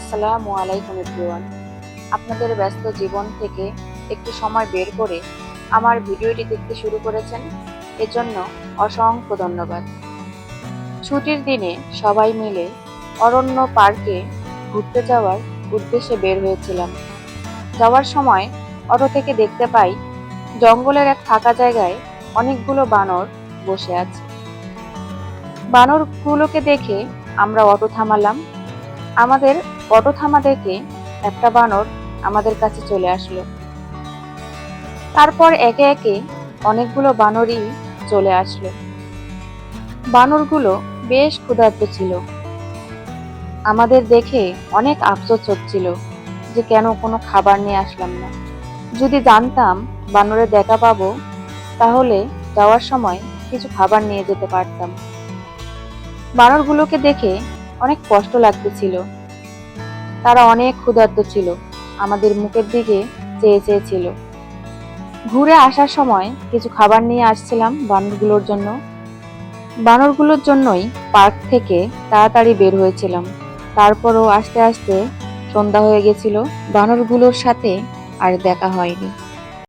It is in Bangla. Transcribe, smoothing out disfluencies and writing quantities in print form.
আসসালামু আলাইকুম এভরিওয়ান। আপনাদের ব্যস্ত জীবন থেকে একটু সময় বের করে আমার ভিডিওটি দেখতে শুরু করেছেন, এজন্য অসংখ্য ধন্যবাদ। ছুটির দিনে সবাই মিলে অরণ্য পার্কে ঘুরতে যাওয়ার উদ্দেশ্যে বের হয়েছিলাম। যাওয়ার সময় অটো থেকে দেখতে পাই জঙ্গলের এক ফাঁকা জায়গায় অনেকগুলো বানর বসে আছে। বানরগুলোকে দেখে আমরা অটো থামালাম। আমাদের অটো থামা দেখে একটা বানর আমাদের কাছে চলে আসলো। তারপর একে একে অনেকগুলো বানরই চলে আসলো। বানরগুলো বেশ ক্ষুধার্ত ছিল। আমাদের দেখে অনেক আফসোস হচ্ছিল যে কেন কোনো খাবার নিয়ে আসলাম না। যদি জানতাম বানরের দেখা পাবো, তাহলে যাওয়ার সময় কিছু খাবার নিয়ে যেতে পারতাম। বানরগুলোকে দেখে অনেক কষ্ট লাগতেছিল। তারা অনেক ক্ষুধার্ত ছিল, আমাদের মুখের দিকে চেয়ে চেয়েছিল। ঘুরে আসার সময় কিছু খাবার নিয়ে আসছিলাম বানরগুলোর জন্য। বানরগুলোর জন্যই পার্ক থেকে তাড়াতাড়ি বের হয়েছিলাম। তারপরও আস্তে আস্তে সন্ধ্যা হয়ে গেছিল, বানরগুলোর সাথে আর দেখা হয়নি।